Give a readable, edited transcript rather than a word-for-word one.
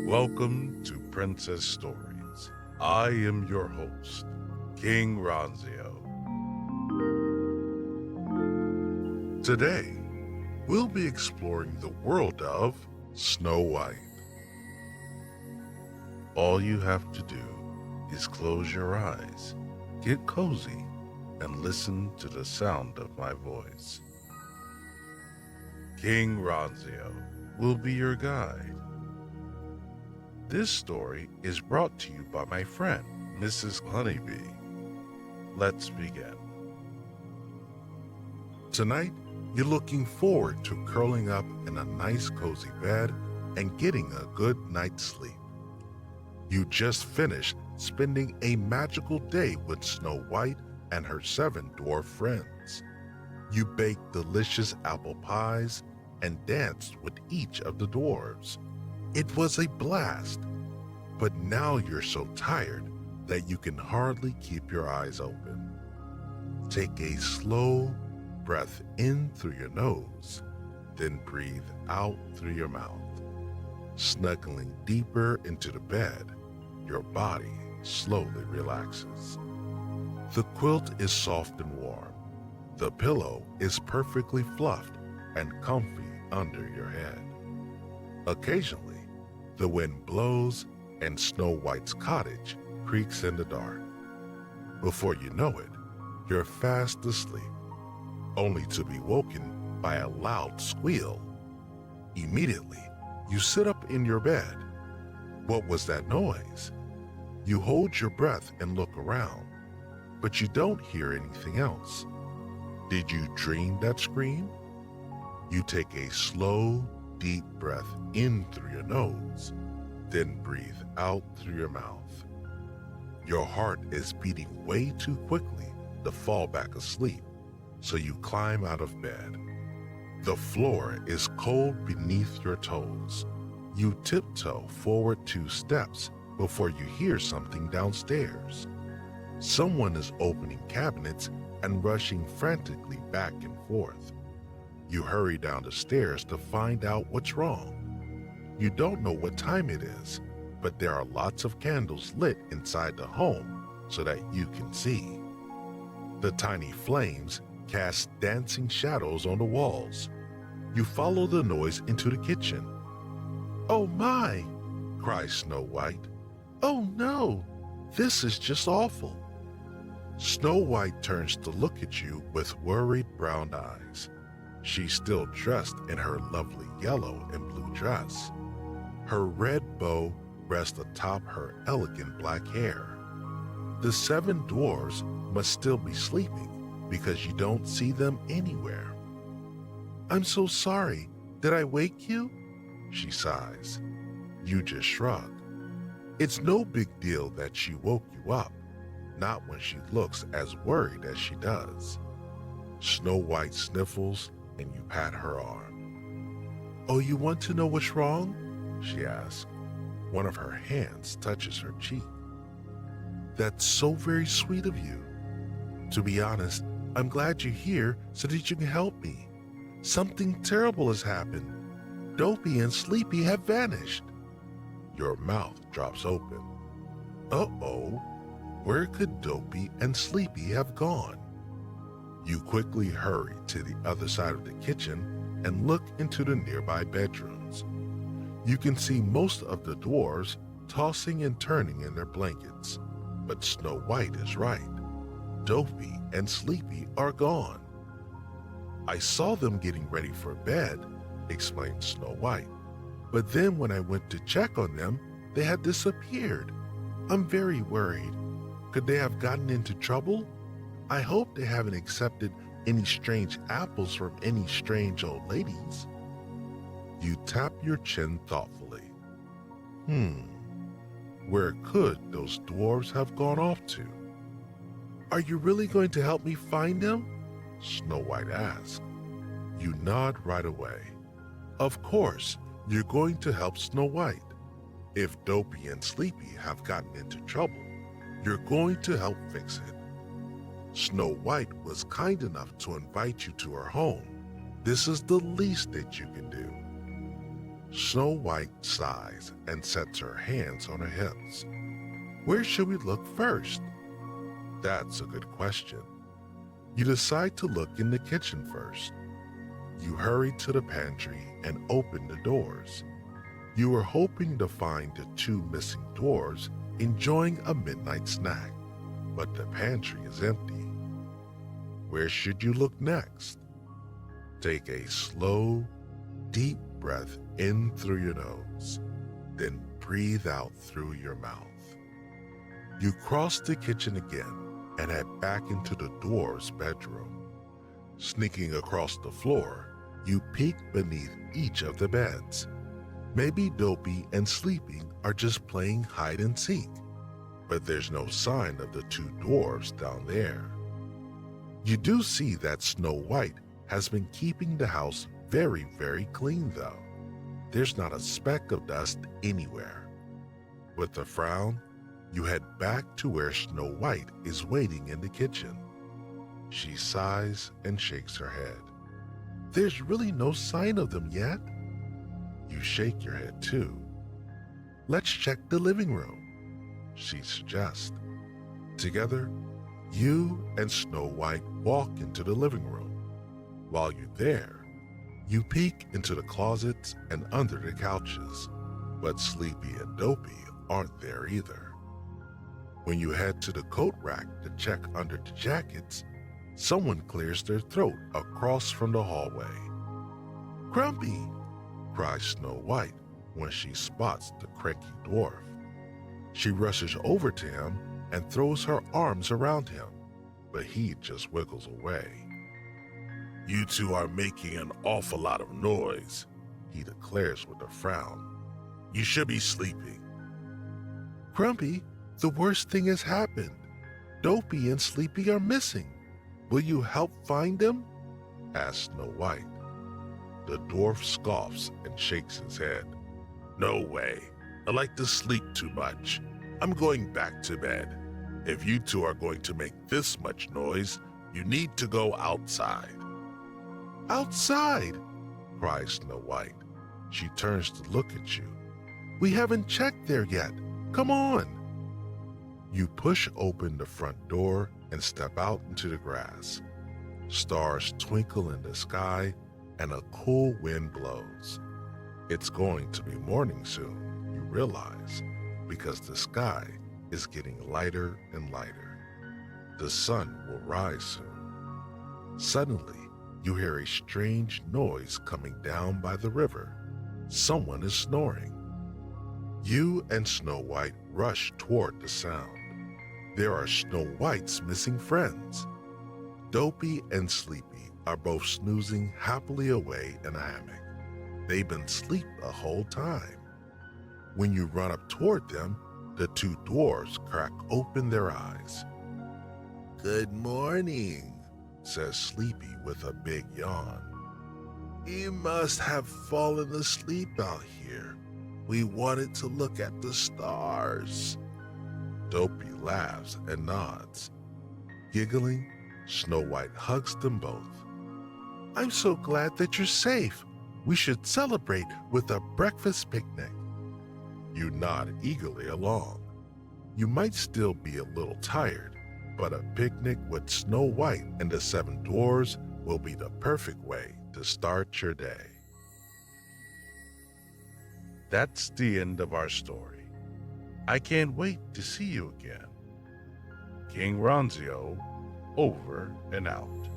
Welcome to Princess Stories. I am your host, King Ronzio. Today, we'll be exploring the world of Snow White. All you have to do is close your eyes, get cozy, and listen to the sound of my voice. King Ronzio will be your guide. This story is brought to you by my friend, Mrs. Honeybee. Let's begin. Tonight, you're looking forward to curling up in a nice cozy bed and getting a good night's sleep. You just finished spending a magical day with Snow White and her 7 dwarf friends. You baked delicious apple pies and danced with each of the dwarves. It was a blast, but now you're so tired that you can hardly keep your eyes open. Take a slow breath in through your nose, then breathe out through your mouth. Snuggling deeper into the bed, your body slowly relaxes. The quilt is soft and warm. The pillow is perfectly fluffed and comfy under your head. Occasionally, the wind blows and Snow White's cottage creaks in the dark. Before you know it, you're fast asleep, only to be woken by a loud squeal. Immediately, you sit up in your bed. What was that noise? You hold your breath and look around, but you don't hear anything else. Did you dream that scream? You take a slow, deep breath in through your nose, then breathe out through your mouth. Your heart is beating way too quickly to fall back asleep, so you climb out of bed. The floor is cold beneath your toes. You tiptoe forward 2 steps before you hear something downstairs. Someone is opening cabinets and rushing frantically back and forth. You hurry down the stairs to find out what's wrong. You don't know what time it is, but there are lots of candles lit inside the home so that you can see. The tiny flames cast dancing shadows on the walls. You follow the noise into the kitchen. "Oh my!" cries Snow White. "Oh no! This is just awful!" Snow White turns to look at you with worried brown eyes. She's still dressed in her lovely yellow and blue dress. Her red bow rests atop her elegant black hair. The 7 dwarves must still be sleeping because you don't see them anywhere. "I'm so sorry. Did I wake you?" she sighs. You just shrug. It's no big deal that she woke you up, not when she looks as worried as she does. Snow White sniffles and you pat her arm. "Oh, you want to know what's wrong?" she asks. One of her hands touches her cheek. "That's so very sweet of you. To be honest, I'm glad you're here so that you can help me. Something terrible has happened. Dopey and Sleepy have vanished." Your mouth drops open. Uh-oh, where could Dopey and Sleepy have gone? You quickly hurry to the other side of the kitchen and look into the nearby bedrooms. You can see most of the dwarves tossing and turning in their blankets, but Snow White is right. Dopey and Sleepy are gone. "I saw them getting ready for bed," explained Snow White, "but then when I went to check on them, they had disappeared. I'm very worried. Could they have gotten into trouble? I hope they haven't accepted any strange apples from any strange old ladies." You tap your chin thoughtfully. Where could those dwarves have gone off to? "Are you really going to help me find them?" Snow White asks. You nod right away. Of course, you're going to help Snow White. If Dopey and Sleepy have gotten into trouble, you're going to help fix it. Snow White was kind enough to invite you to her home. This is the least that you can do. Snow White sighs and sets her hands on her hips. Where should we look first? That's a good question. You decide to look in the kitchen first. You hurry to the pantry and open the doors. You are hoping to find the two missing dwarves enjoying a midnight snack, but the pantry is empty. Where should you look next? Take a slow, deep breath in through your nose, then breathe out through your mouth. You cross the kitchen again and head back into the dwarves' bedroom. Sneaking across the floor, you peek beneath each of the beds. Maybe Dopey and Sleepy are just playing hide and seek, but there's no sign of the two dwarves down there. You do see that Snow White has been keeping the house very, very clean though. There's not a speck of dust anywhere. With a frown, you head back to where Snow White is waiting in the kitchen. She sighs and shakes her head. There's really no sign of them yet. You shake your head too. Let's check the living room, she suggests. Together, you and Snow White walk into the living room. While you're there, you peek into the closets and under the couches, but Sleepy and Dopey aren't there either. When you head to the coat rack to check under the jackets, someone clears their throat across from the hallway. Grumpy, cries Snow White when she spots the cranky dwarf. She rushes over to him and throws her arms around him, but he just wiggles away. You two are making an awful lot of noise, he declares with a frown. You should be sleeping. Grumpy, the worst thing has happened. Dopey and Sleepy are missing. Will you help find them? asks Snow White. The dwarf scoffs and shakes his head. No way. I like to sleep too much. I'm going back to bed. If you two are going to make this much noise, you need to go outside. Outside, cries Snow White. She turns to look at you. We haven't checked there yet. Come on. You push open the front door and step out into the grass. Stars twinkle in the sky and a cool wind blows. It's going to be morning soon, you realize, because the sky is getting lighter and lighter. The sun will rise soon. Suddenly, you hear a strange noise coming down by the river. Someone is snoring. You and Snow White rush toward the sound. There are Snow White's missing friends. Dopey and Sleepy are both snoozing happily away in a hammock. They've been asleep the whole time. When you run up toward them, the two dwarves crack open their eyes. Good morning, says Sleepy with a big yawn. You must have fallen asleep out here. We wanted to look at the stars. Dopey laughs and nods. Giggling, Snow White hugs them both. I'm so glad that you're safe. We should celebrate with a breakfast picnic. You nod eagerly along. You might still be a little tired, but a picnic with Snow White and the 7 dwarves will be the perfect way to start your day. That's the end of our story. I can't wait to see you again. King Ronzio, over and out.